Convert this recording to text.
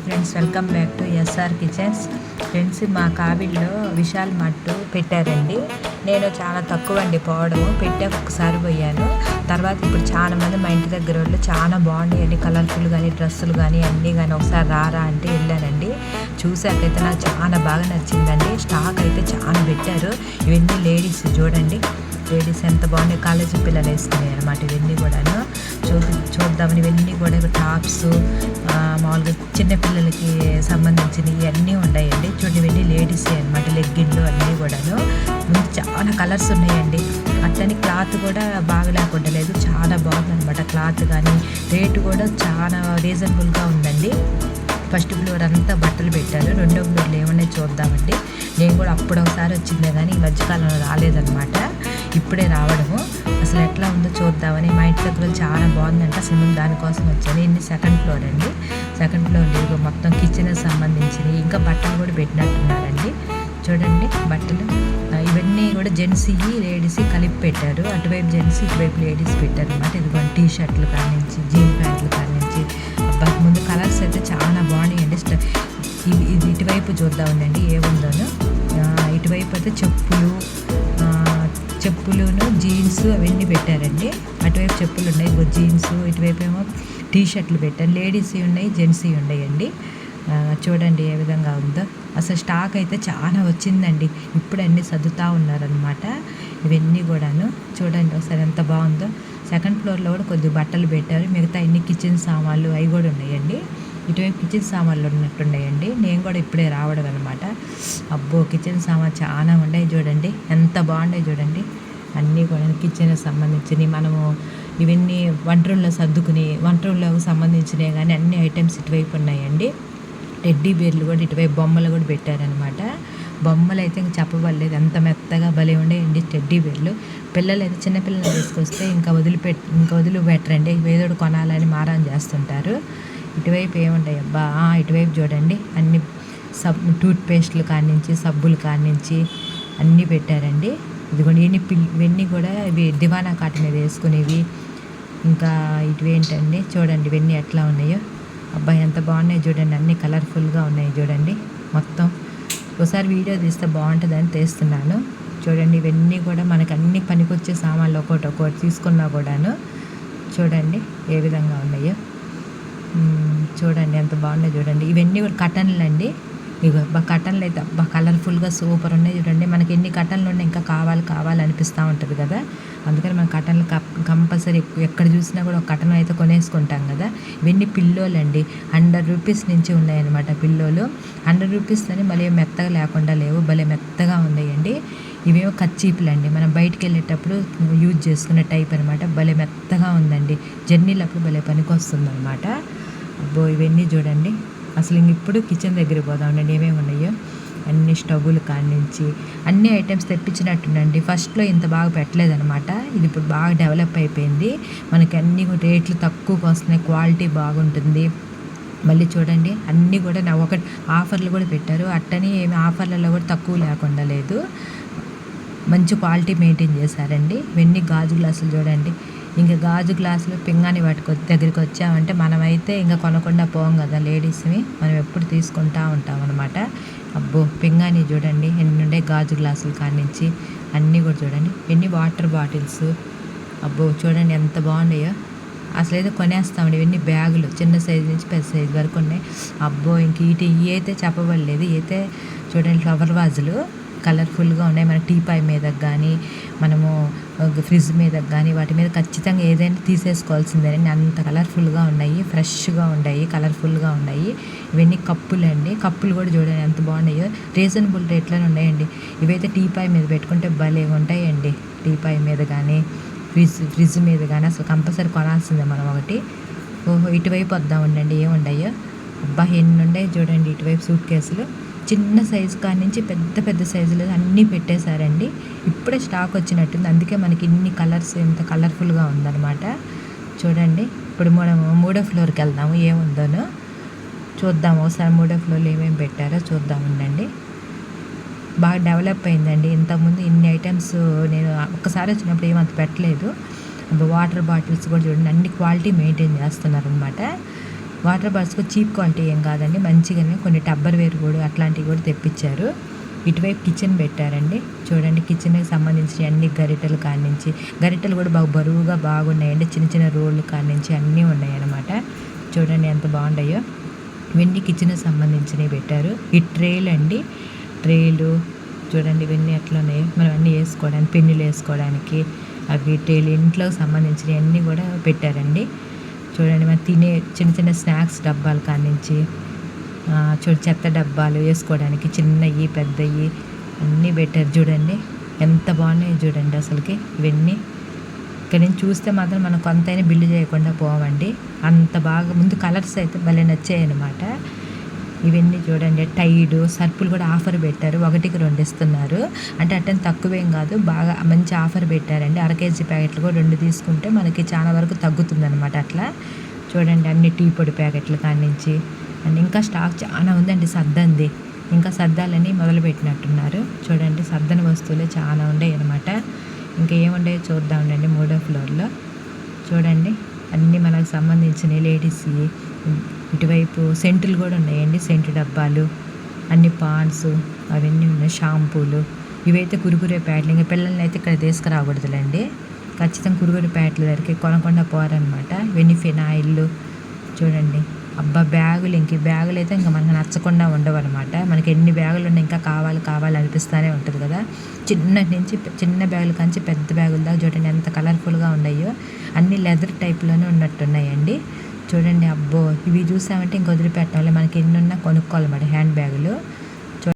Friends, welcome back to SR kitchens. Friends, మా కావిడిలో విశాల్ మట్టు పెట్టారండి. నేను చాలా తక్కువ అండి పోవడము, పెట్టాక ఒకసారి పోయాను. తర్వాత ఇప్పుడు చాలా మంది మా ఇంటి దగ్గర వాళ్ళు చాలా బాగున్నాయండి, కలర్ఫుల్ కానీ డ్రెస్సులు కానీ అన్నీ కానీ, ఒకసారి రారా అంటే వెళ్ళానండి. చూసాకైతే నాకు చాలా బాగా నచ్చిందండి. స్టాక్ అయితే చాలా పెట్టారు. ఇవన్నీ లేడీస్ చూడండి, లేడీస్ ఎంత బాగున్నాయి, కాలేజీ పిల్లలు వేసుకున్నాయి అనమాట. ఇవన్నీ కూడాను చూద్దామని ఇవన్నీ కూడా టాప్స్, మామూలుగా చిన్నపిల్లలకి సంబంధించినవి ఇవన్నీ ఉన్నాయండి. చూడండి, ఇవన్నీ లేడీసే అనమాట, లెగ్గిన్లు అన్నీ కూడాను. చాలా కలర్స్ ఉన్నాయండి. అట్లని క్లాత్ కూడా బాగా లేకుండా లేదు, చాలా బాగుందనమాట క్లాత్ కానీ. రేటు కూడా చాలా రీజనబుల్గా ఉందండి. ఫస్ట్ ఫ్లోర్ అంతా బట్టలు పెట్టారు, రెండో ఫ్లోర్లో ఏమన్నా చూద్దామండి. నేను కూడా అప్పుడు ఒకసారి వచ్చిందే కానీ ఈ మధ్యకాలంలో రాలేదన్నమాట, ఇప్పుడే రావడము. అసలు ఎట్లా ఉందో చూద్దామని మా ఇంటి దగ్గర చాలా బాగుందంట. అసలు దానికోసం వచ్చాను. ఇన్ని సెకండ్ ఫ్లోర్ అండి. సెకండ్ ఫ్లోర్ మొత్తం కిచెన్ సంబంధించినవి, ఇంకా బట్టలు కూడా పెట్టినట్టున్నారండి. చూడండి బట్టలు ఇవన్నీ కూడా జెంట్స్ లేడీస్ కలిపి పెట్టారు. అటువైపు జెంట్స్, ఇటువైపు లేడీస్ పెట్టారు అనమాట. ఇదిగో టీ షర్ట్లు కానించి, జీన్ ప్యాంట్లు కానించి, ముందు కలర్స్ అయితే చాలా బాగున్నాయండి. ఇది ఇటువైపు చూద్దామండి ఏముందోను. ఇటువైపు అయితే చెప్పులును జీన్స్ అవన్నీ పెట్టారండి. అటువైపు చెప్పులు ఉన్నాయి, జీన్స్. ఇటువైపు ఏమో టీ షర్ట్లు పెట్టారు. లేడీస్ ఉన్నాయి, జెంట్స్ ఉన్నాయండి. చూడండి ఏ విధంగా ఉందో. అసలు స్టాక్ అయితే చాలా వచ్చిందండి. ఇప్పుడు అన్నీ సర్దుతూ ఉన్నారనమాట. ఇవన్నీ కూడాను చూడండి ఒకసారి ఎంత బాగుందో. సెకండ్ ఫ్లోర్లో కూడా కొద్ది బట్టలు పెట్టారు. మిగతా అన్ని కిచెన్ సామాన్లు అవి కూడా ఉన్నాయండి. ఇటువైపు కిచెన్ సామాన్లు ఉన్నట్టున్నాయండి. నేను కూడా ఇప్పుడే రావడం అనమాట. అబ్బో, కిచెన్ సామాన్ చాలా ఉన్నాయి చూడండి, ఎంత బాగున్నాయి చూడండి. అన్నీ కూడా కిచెన్కి సంబంధించినవి, మనము ఇవన్నీ వంట రూమ్లో సర్దుకుని వంట రూమ్లోకి సంబంధించినవి కానీ అన్ని ఐటమ్స్ ఇటువైపు ఉన్నాయండి. టెడ్డీ బేర్లు కూడా ఇటువైపు బొమ్మలు కూడా పెట్టారనమాట. బొమ్మలు అయితే ఇంక చెప్పబడలేదు, ఎంత మెత్తగా భలే ఉండేయండి టెడ్డీ బేర్లు. పిల్లలు అయితే చిన్నపిల్లలు తీసుకొస్తే ఇంకా వదిలిపెట్టరండి, ఏదోడు కొనాలని మారం చేస్తుంటారు. ఇటువైపు ఏముంటాయి అబ్బా, ఇటువైపు చూడండి అన్ని టూత్ పేస్ట్లు కానించి, సబ్బులు కానించి అన్నీ పెట్టారండి. ఇదిగోండి ఇవన్నీ కూడా ఇవి దివానా కాట మీద వేసుకునేవి. ఇంకా ఇటువేంటండి చూడండి, ఇవన్నీ ఎట్లా ఉన్నాయో. అబ్బాయి ఎంత బాగున్నాయి చూడండి, అన్నీ కలర్ఫుల్గా ఉన్నాయి చూడండి మొత్తం. ఒకసారి వీడియో తీస్తే బాగుంటుందని తీస్తున్నాను. చూడండి ఇవన్నీ కూడా మనకు అన్ని పనికొచ్చే సామాన్లు ఒక్కొక్కటి తీసుకున్నా కూడాను. చూడండి ఏ విధంగా ఉన్నాయో. చూడండి ఎంత బాగున్నాయి చూడండి. ఇవన్నీ కూడా కటన్లు అండి. ఇక కటన్లు అయితే అబ్బా కలర్ఫుల్గా సూపర్ ఉన్నాయి చూడండి. మనకి ఎన్ని కటన్లు ఉన్నాయి ఇంకా కావాలి అనిపిస్తూ ఉంటుంది కదా. అందుకని మనం కటన్లు కంపల్సరీ ఎక్కడ చూసినా కూడా ఒక కటన్ అయితే కొనేసుకుంటాం కదా. ఇవన్నీ పిల్లోలు అండి, 100 రూపీస్ నుంచి ఉన్నాయన్నమాట పిల్లోలు. 100 రూపీస్ అని మళ్ళీ మెత్తగా లేకుండా లేవు, భలే మెత్తగా ఉన్నాయండి. ఇవేమో కచ్చీపులు అండి, మనం బయటికి వెళ్ళేటప్పుడు యూజ్ చేసుకునే టైప్ అనమాట. భలే మెత్తగా ఉందండి, జర్నీలప్పుడు భలే పనికొస్తుంది అనమాట. అబ్బో ఇవన్నీ చూడండి. అసలు ఇప్పుడు కిచెన్ దగ్గరికి పోదాం ఉండండి, ఏమేమి ఉన్నాయో. అన్ని స్టవ్లు కానించి అన్ని ఐటమ్స్ తెప్పించినట్టుండండి. ఫస్ట్లో ఇంత బాగా పెట్టలేదనమాట, ఇది ఇప్పుడు బాగా డెవలప్ అయిపోయింది. మనకి అన్నీ కూడా రేట్లు తక్కువకు వస్తున్నాయి, క్వాలిటీ బాగుంటుంది. మళ్ళీ చూడండి అన్నీ కూడా ఒకటి ఆఫర్లు కూడా పెట్టారు. అట్టని ఏమి ఆఫర్లలో కూడా తక్కువ లేకుండా లేదు, మంచి క్వాలిటీ మెయింటైన్ చేశారండి. ఇవన్నీ గాజు గ్లాసులు చూడండి. ఇంకా గాజు గ్లాసులు పింగాణి దగ్గరికి వచ్చామంటే మనమైతే ఇంకా కొనకుండా పోం కదా, లేడీస్ని మనం ఎప్పుడు తీసుకుంటూ ఉంటాం అనమాట. అబ్బో పింగాణి చూడండి ఎన్ని ఉండే, గాజు గ్లాసులు కానించి అన్నీ కూడా చూడండి. ఎన్ని వాటర్ బాటిల్స్, అబ్బో చూడండి ఎంత బాగున్నాయో. అసలు అయితే కొనేస్తామండి. ఇవన్నీ బ్యాగులు చిన్న సైజు నుంచి పెద్ద సైజు వరకు ఉన్నాయి. అబ్బో ఇంక ఇవి అయితే చెప్పబడలేదు. అయితే చూడండి ఫ్లవర్ వాజులు కలర్ఫుల్గా ఉన్నాయి. మన టీపాయ్ మీదకి కానీ, మనము ఫ్రిడ్జ్ మీదకి కానీ, వాటి మీద ఖచ్చితంగా ఏదైనా తీసేసుకోవాల్సిందేనండి, అంత కలర్ఫుల్గా ఉన్నాయి, ఫ్రెష్గా ఉన్నాయి, కలర్ఫుల్గా ఉన్నాయి. ఇవన్నీ కప్పులు అండి. కప్పులు కూడా చూడండి ఎంత బాగున్నాయో, రీజనబుల్ రేట్లోనే ఉన్నాయండి. ఇవైతే టీపాయ్ మీద పెట్టుకుంటే భలే ఉంటాయండి. టీపాయ్ మీద కానీ, ఫ్రిడ్జ్ మీద కానీ అసలు కంపల్సరీ కొనాల్సిందే మనం ఒకటి. ఓహో ఇటువైపు వద్దాం ఉండండి ఏముండయో. అబ్బా ఎన్ని ఉన్నాయి చూడండి. ఇటువైపు సూట్ కేసులు చిన్న సైజు కాడి నుంచి పెద్ద సైజులు అన్నీ పెట్టేశారండి. ఇప్పుడే స్టాక్ వచ్చినట్టుంది, అందుకే మనకి ఇన్ని కలర్స్ ఎంత కలర్ఫుల్గా ఉందన్నమాట. చూడండి ఇప్పుడు మూడో ఫ్లోర్కి వెళ్దాము, ఏముందోనో చూద్దాము. ఒకసారి మూడో ఫ్లోర్లో ఏమేమి పెట్టారో చూద్దాం ఉండండి. బాగా డెవలప్ అయిందండి. ఇంతకుముందు ఇన్ని ఐటమ్స్ నేను ఒక్కసారి వచ్చినప్పుడు ఏమంత పెట్టలేదు. వాటర్ బాటిల్స్ కూడా చూడండి అన్ని క్వాలిటీ మెయింటైన్ చేస్తున్నారు అనమాట. వాటర్ బాటిల్స్ చీప్ క్వాలిటీ ఏం కాదండి, మంచిగానే కొన్ని టబ్బర్ వేర్ కూడా అట్లాంటివి కూడా తెప్పించారు. ఇటువైపు కిచెన్ పెట్టారండి. చూడండి కిచెన్కి సంబంధించిన అన్ని గరిటెలు కానించి, గరిటెలు కూడా బాగా బరువుగా బాగున్నాయండి. చిన్న చిన్న రోళ్ళు కానించి అన్నీ ఉన్నాయి అన్నమాట. చూడండి ఎంత బాగున్నాయో. ఇవన్నీ కిచెన్కి సంబంధించినవి పెట్టారు. ఈ ట్రేలు అండి, ట్రేలు చూడండి ఇవన్నీ ఎట్లా ఉన్నాయి. మనం అన్నీ వేసుకోవడానికి, పెన్నులు వేసుకోవడానికి అవి ట్రేలు, ఇంట్లోకి సంబంధించినవి అన్నీ కూడా పెట్టారండి. చూడండి మనం తినే చిన్న చిన్న స్నాక్స్ డబ్బాలు కానించి, చెత్త డబ్బాలు వేసుకోవడానికి చిన్నవి పెద్దవి అన్నీ పెట్టారు. చూడండి ఎంత బాగున్నాయి చూడండి అసలుకి. ఇవన్నీ ఇక్కడ నుంచి చూస్తే మాత్రం మనం కొంతైనా బిల్లు చేయకుండా పోవండి, అంత బాగా. ముందు కలర్స్ అయితే భలే నచ్చాయి అన్నమాట. ఇవన్నీ చూడండి టైడు సర్పులు కూడా ఆఫర్ పెట్టారు, 1కి 2 ఇస్తున్నారు. అంటే అట్టని తక్కువేం కాదు, బాగా మంచి ఆఫర్ పెట్టారండి. అర కేజీ ప్యాకెట్లు కూడా 2 తీసుకుంటే మనకి చాలా వరకు తగ్గుతుంది అనమాట. అట్లా చూడండి అన్ని టీ పొడి ప్యాకెట్లు కానించి అండ్ ఇంకా స్టాక్ చాలా ఉందండి. సర్దంది, ఇంకా సర్దాలని మొదలుపెట్టినట్టున్నారు. చూడండి సర్దని వస్తువులే చాలా ఉన్నాయి అనమాట. ఇంకా ఏముండాయో చూద్దాం ఉండండి. 3వ ఫ్లోర్లో చూడండి అన్నీ మనకు సంబంధించిన లేడీస్. ఇటువైపు సెంటులు కూడా ఉన్నాయండి, సెంటు డబ్బాలు, అన్ని పాండ్స్ అవన్నీ ఉన్నాయి, షాంపూలు. ఇవైతే కురుకురే ప్యాకెట్లు. ఇంకా పిల్లల్ని అయితే ఇక్కడ తీసుకురాకూడదులేండి, ఖచ్చితంగా కురుకురే ప్యాకెట్ల దగ్గరికి కొనకుండా పోరనమాట. ఇవన్నీ ఫినాయిల్లు చూడండి. అబ్బా బ్యాగులు, ఇంక బ్యాగులు అయితే ఇంకా మనకు నచ్చకుండా ఉండవు అనమాట. మనకి ఎన్ని బ్యాగులు ఉన్నాయి ఇంకా కావాలి అనిపిస్తూనే ఉంటుంది కదా. చిన్నటి నుంచి చిన్న బ్యాగులు కంచి పెద్ద బ్యాగుల దాకా చూడండి ఎంత కలర్ఫుల్గా ఉన్నాయో. అన్ని లెదర్ టైప్లోనే ఉన్నట్టున్నాయండి. చూడండి అబ్బో ఇవి చూసామంటే ఇంక వదిలిపెట్టాలి. మనకి ఎన్ని ఉన్నా కొనుక్కోవాలన్నమాట హ్యాండ్ బ్యాగులు.